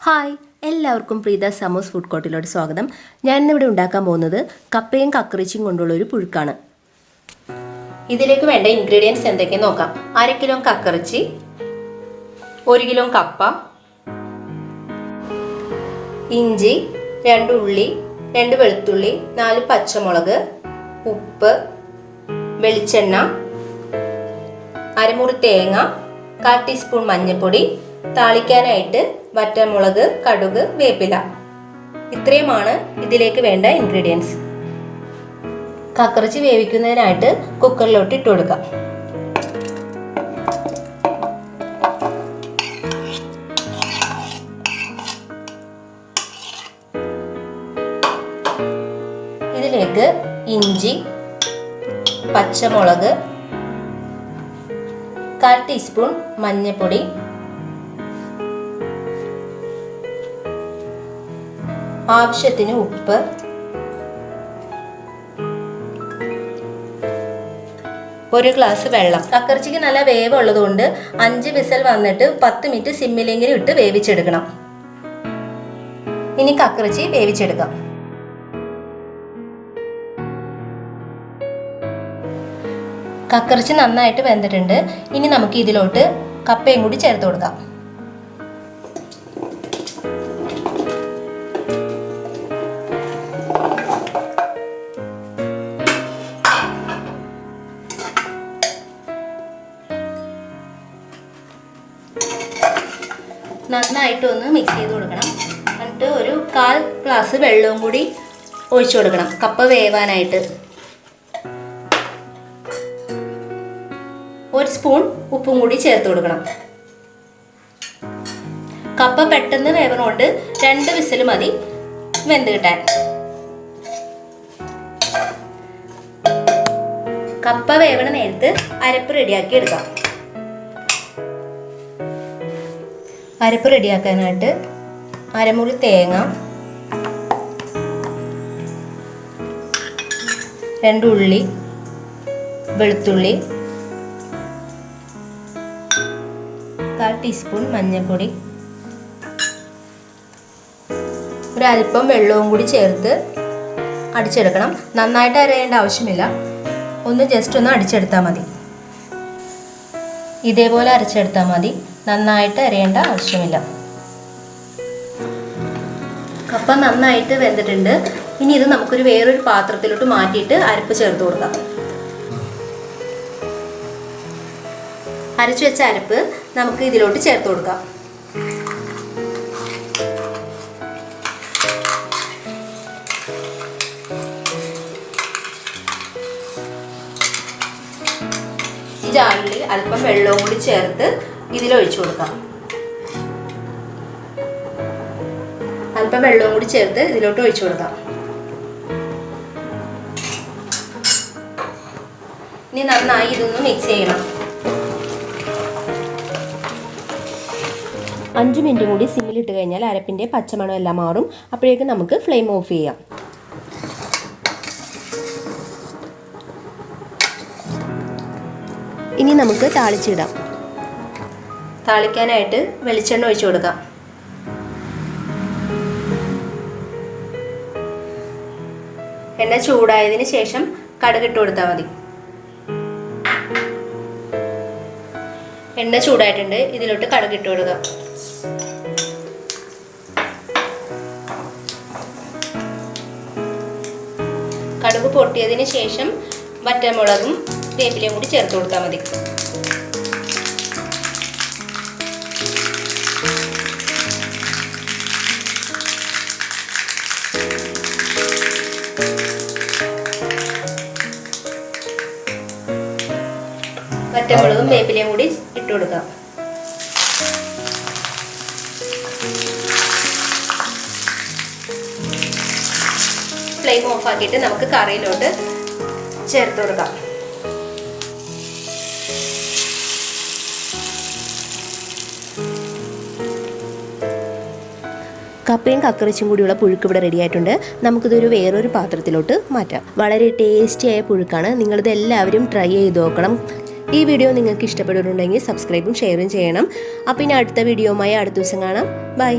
Hi, എല്ലാവർക്കും preethasammus food കോർട്ടിലോട്ട് സ്വാഗതം. ഞാൻ ഇന്നിവിടെ ഉണ്ടാക്കാൻ പോകുന്നത് കപ്പയും കക്കറിച്ചിയും കൊണ്ടുള്ള ഒരു പുഴുക്കാണ്. ഇതിലേക്ക് വേണ്ട ഇൻഗ്രീഡിയൻസ് എന്തൊക്കെയെന്ന് നോക്കാം. 1/2 കിലോ കക്കറിച്ചി, 1 കിലോ കപ്പ, ഇഞ്ചി, 2 ഉള്ളി, 2 വെളുത്തുള്ളി, 4 പച്ചമുളക്, ഉപ്പ്, വെളിച്ചെണ്ണ, അരമുറി തേങ്ങ, 1/4 ടീസ്പൂൺ മഞ്ഞൾപ്പൊടി, താളിക്കാനായിട്ട് വറ്റൽമുളക്, കടുക്, വേപ്പില. ഇത്രയുമാണ് ഇതിലേക്ക് വേണ്ട ഇൻഗ്രീഡിയൻസ്. കക്കറിച്ചി വേവിക്കുന്നതിനായിട്ട് കുക്കറിലോട്ട് ഇട്ട് കൊടുക്കാം. ഇതിലേക്ക് ഇഞ്ചി, പച്ചമുളക്, 1/4 ടീസ്പൂൺ മഞ്ഞൾപ്പൊടി, ആവശ്യത്തിന് ഉപ്പ്, ഒരു ഗ്ലാസ് വെള്ളം. കക്കറിച്ചിക്ക് നല്ല വേവ് ഉള്ളതുകൊണ്ട് 5 വിസൽ വന്നിട്ട് 10 മിനിറ്റ് സിമ്മിലെങ്കിലും ഇട്ട് വേവിച്ചെടുക്കണം. ഇനി കക്കറിച്ചി വേവിച്ചെടുക്കാം. കക്കറിച്ചി നന്നായിട്ട് വെന്തിട്ടുണ്ട്. ഇനി നമുക്ക് ഇതിലോട്ട് കപ്പയും കൂടി ചേർത്ത് കൊടുക്കാം. നന്നായിട്ടൊന്ന് മിക്സ് ചെയ്ത് കൊടുക്കണം. എന്നിട്ട് ഒരു 1/4 ഗ്ലാസ് വെള്ളവും കൂടി ഒഴിച്ചു കൊടുക്കണം കപ്പ വേവാനായിട്ട്. 1 സ്പൂൺ ഉപ്പും കൂടി ചേർത്ത് കൊടുക്കണം. കപ്പ പെട്ടെന്ന് വേവണോണ്ട് 2 വിസിൽ മതി വെന്ത് കിട്ടാൻ. കപ്പ വേവണ നേരത്ത് അരപ്പ് റെഡിയാക്കി എടുക്കാം. അരപ്പ് റെഡിയാക്കാനായിട്ട് അരമുറി തേങ്ങ, 2 ഉള്ളി, വെളുത്തുള്ളി, 1/4 ടീസ്പൂൺ മഞ്ഞൾപ്പൊടി, ഒരല്പം വെള്ളവും കൂടി ചേർത്ത് അടിച്ചെടുക്കണം. നന്നായിട്ട് അരയേണ്ട ആവശ്യമില്ല, ജസ്റ്റ് ഒന്ന് അടിച്ചെടുത്താൽ മതി. ഇതേപോലെ അരച്ചെടുത്താൽ മതി, നന്നായിട്ട് അരയേണ്ട ആവശ്യമില്ല. കപ്പ നന്നായിട്ട് വെന്തിട്ടുണ്ട്. ഇനി ഇത് നമുക്കൊരു വേറൊരു പാത്രത്തിലോട്ട് മാറ്റിയിട്ട് അരപ്പ് ചേർത്ത് കൊടുക്കാം. അരച്ചു വെച്ച അരപ്പ് നമുക്ക് ഇതിലോട്ട് ചേർത്ത് കൊടുക്കാം. ഈ ജാറിൽ അല്പം വെള്ളവും കൂടി ചേർത്ത് ഇതിലൊഴിച്ചു കൊടുക്കാം. അല്പം വെള്ളവും കൂടി ചേർത്ത് ഇതിലോട്ട് ഒഴിച്ചു കൊടുക്കാം. ഇനി നന്നായി ഇതൊന്ന് മിക്സ് ചെയ്യണം. 5 മിനിറ്റ് കൂടി സിമ്മിലിട്ട് കഴിഞ്ഞാൽ അരപ്പിൻ്റെ പച്ചമണം എല്ലാം മാറും. അപ്പോഴേക്കും നമുക്ക് ഫ്ലെയിം ഓഫ് ചെയ്യാം. ഇനി നമുക്ക് താളിച്ചിടാം. താളിക്കാനായിട്ട് വെളിച്ചെണ്ണ ഒഴിച്ചു കൊടുക്കാം. എണ്ണ ചൂടായതിന് ശേഷം കടുകിട്ട് കൊടുത്താൽ മതി. എണ്ണ ചൂടായിട്ടുണ്ട്, ഇതിലോട്ട് കടുകിട്ട് കൊടുക്കാം. കടുക് പൊട്ടിയതിന് ശേഷം വറ്റൽമുളകും വേപ്പിലയും കൂടി ചേർത്ത് കൊടുത്താൽ മതി. വറ്റൽമുളകും വേപ്പിലയും കൂടി ഇട്ട് കൊടുക്കാം. ഫ്ലെയിം ഓഫ് ആക്കിയിട്ട് നമുക്ക് കറിയിലോട്ട് ചേർത്ത് കൊടുക്കാം. കപ്പയും കക്കറിച്ചും കൂടിയുള്ള പുഴുക്ക് ഇവിടെ റെഡി ആയിട്ടുണ്ട്. നമുക്കിതൊരു വേറൊരു പാത്രത്തിലോട്ട് മാറ്റാം. വളരെ ടേസ്റ്റിയായ പുഴുക്കാണ്. നിങ്ങളിത് എല്ലാവരും ട്രൈ ചെയ്ത് നോക്കണം. ഈ വീഡിയോ നിങ്ങൾക്ക് ഇഷ്ടപ്പെട്ടിട്ടുണ്ടെങ്കിൽ സബ്സ്ക്രൈബും ഷെയറും ചെയ്യണം. അപ്പോൾ ഇനി അടുത്ത വീഡിയോയുമായി അടുത്ത ദിവസം കാണാം. ബൈ.